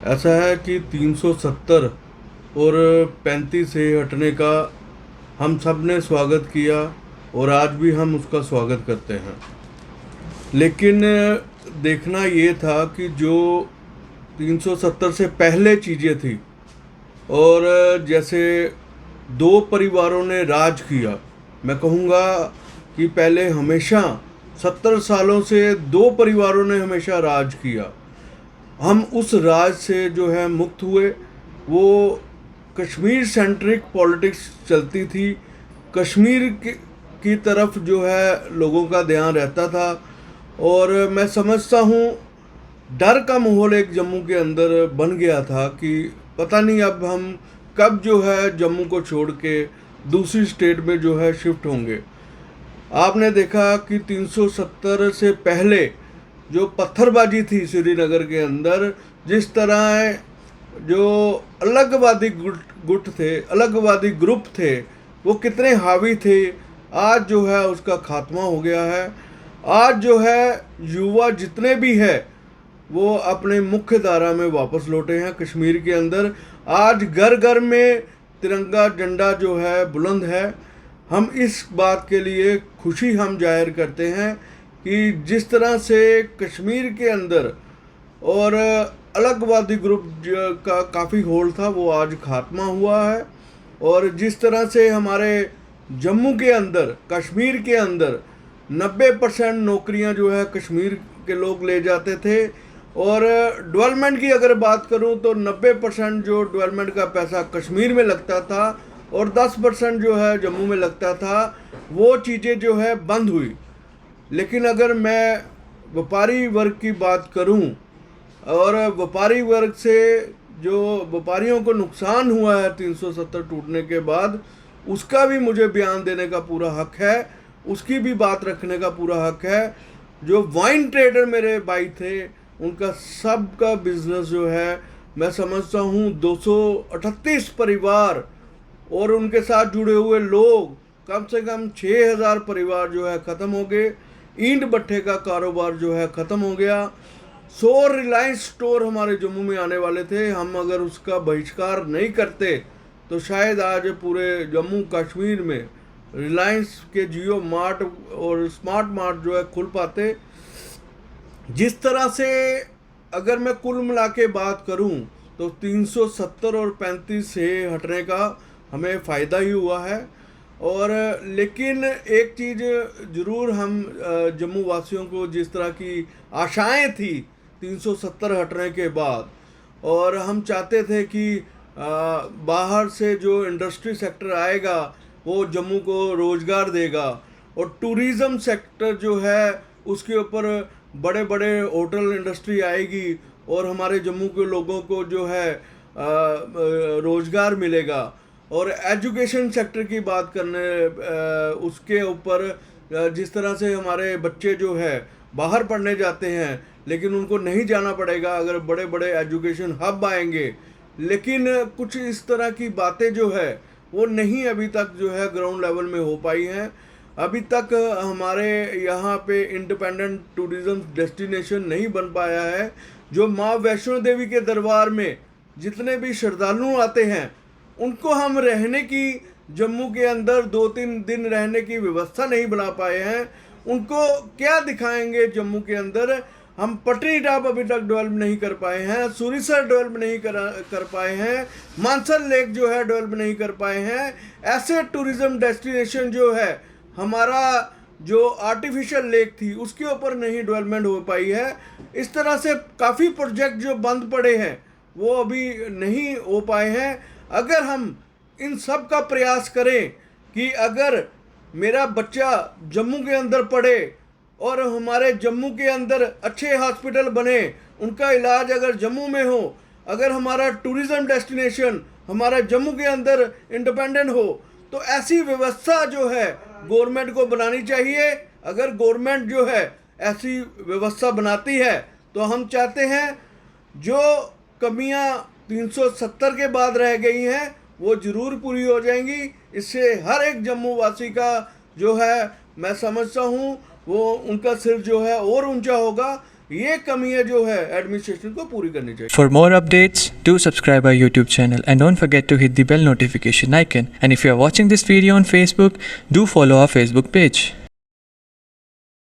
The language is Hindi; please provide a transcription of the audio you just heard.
ऐसा है कि 370 और 35 से हटने का हम सब ने स्वागत किया और आज भी हम उसका स्वागत करते हैं। लेकिन देखना ये था कि जो 370 से पहले चीज़ें थी और जैसे दो परिवारों ने राज किया, मैं कहूँगा कि पहले हमेशा 70 सालों से दो परिवारों ने हमेशा राज किया। हम उस राज से जो है मुक्त हुए। वो कश्मीर सेंट्रिक पॉलिटिक्स चलती थी, कश्मीर की तरफ जो है लोगों का ध्यान रहता था। और मैं समझता हूँ डर का माहौल एक जम्मू के अंदर बन गया था कि पता नहीं अब हम कब जो है जम्मू को छोड़ के दूसरी स्टेट में जो है शिफ्ट होंगे। आपने देखा कि 370 से पहले जो पत्थरबाजी थी श्रीनगर के अंदर, जिस तरह जो अलगवादी गुट थे, अलगवादी ग्रुप थे, वो कितने हावी थे, आज जो है उसका खात्मा हो गया है। आज जो है युवा जितने भी है वो अपने मुख्य धारा में वापस लौटे हैं कश्मीर के अंदर। आज घर घर में तिरंगा झंडा जो है बुलंद है। हम इस बात के लिए खुशी हम जाहिर करते हैं कि जिस तरह से कश्मीर के अंदर और अलगवादी ग्रुप का काफ़ी होल्ड था वो आज खात्मा हुआ है। और जिस तरह से हमारे जम्मू के अंदर, कश्मीर के अंदर 90% नौकरियां जो है कश्मीर के लोग ले जाते थे। और डेवलपमेंट की अगर बात करूं तो 90% जो डेवलपमेंट का पैसा कश्मीर में लगता था और 10% जो है जम्मू में लगता था, वो चीज़ें जो है बंद हुई। लेकिन अगर मैं व्यापारी वर्ग की बात करूं और व्यापारी वर्ग से जो व्यापारियों को नुकसान हुआ है 370 टूटने के बाद, उसका भी मुझे बयान देने का पूरा हक है, उसकी भी बात रखने का पूरा हक है। जो वाइन ट्रेडर मेरे भाई थे, उनका सब का बिजनेस जो है मैं समझता हूँ 238 परिवार और उनके साथ जुड़े हुए लोग, कम से कम 6000 परिवार जो है ख़त्म हो गए। ईंट भट्ठे का कारोबार जो है ख़त्म हो गया। 100 रिलायंस स्टोर हमारे जम्मू में आने वाले थे। हम अगर उसका बहिष्कार नहीं करते तो शायद आज पूरे जम्मू कश्मीर में रिलायंस के जियो मार्ट और स्मार्ट मार्ट जो है खुल पाते। जिस तरह से अगर मैं कुल मिला के बात करूं तो 370 और 35 से हटने का हमें फ़ायदा ही हुआ है। और लेकिन एक चीज़ ज़रूर हम जम्मू वासियों को, जिस तरह की आशाएं थी 370 हटने के बाद, और हम चाहते थे कि बाहर से जो इंडस्ट्री सेक्टर आएगा वो जम्मू को रोज़गार देगा और टूरिज़्म सेक्टर जो है उसके ऊपर बड़े बड़े होटल इंडस्ट्री आएगी और हमारे जम्मू के लोगों को जो है रोज़गार मिलेगा। और एजुकेशन सेक्टर की बात करने उसके ऊपर जिस तरह से हमारे बच्चे जो है बाहर पढ़ने जाते हैं, लेकिन उनको नहीं जाना पड़ेगा अगर बड़े बड़े एजुकेशन हब आएंगे। लेकिन कुछ इस तरह की बातें जो है वो नहीं अभी तक जो है ग्राउंड लेवल में हो पाई हैं। अभी तक हमारे यहाँ पे इंडिपेंडेंट टूरिज़्म डेस्टिनेशन नहीं बन पाया है। जो माँ वैष्णो देवी के दरबार में जितने भी श्रद्धालु आते हैं, उनको हम रहने की, जम्मू के अंदर 2-3 दिन रहने की व्यवस्था नहीं बना पाए हैं। उनको क्या दिखाएंगे जम्मू के अंदर? हम पटनी टॉप अभी तक डेवलप नहीं कर पाए हैं, सूरीसर डेवलप नहीं कर पाए हैं, मानसर लेक जो है डेवलप नहीं कर पाए हैं। ऐसे टूरिज़्म डेस्टिनेशन जो है, हमारा जो आर्टिफिशियल लेक थी उसके ऊपर नहीं डेवलपमेंट हो पाई है। इस तरह से काफ़ी प्रोजेक्ट जो बंद पड़े हैं वो अभी नहीं हो पाए हैं। अगर हम इन सब का प्रयास करें कि अगर मेरा बच्चा जम्मू के अंदर पढ़े और हमारे जम्मू के अंदर अच्छे हॉस्पिटल बने, उनका इलाज अगर जम्मू में हो, अगर हमारा टूरिज़्म डेस्टिनेशन हमारा जम्मू के अंदर इंडिपेंडेंट हो, तो ऐसी व्यवस्था जो है गवर्नमेंट को बनानी चाहिए। अगर गवर्नमेंट जो है ऐसी व्यवस्था बनाती है तो हम चाहते हैं जो कमियां 370 के बाद रह गई हैं वो ज़रूर पूरी हो जाएंगी। इससे हर एक जम्मू वासी का जो है, मैं समझता हूँ वो उनका सिर जो है और ऊंचा होगा। ये कमियां जो है एडमिनिस्ट्रेशन को पूरी करनी चाहिए। For more updates, do subscribe our YouTube channel and don't forget to hit the bell notification icon. And if you are watching this video on Facebook, do follow our Facebook page.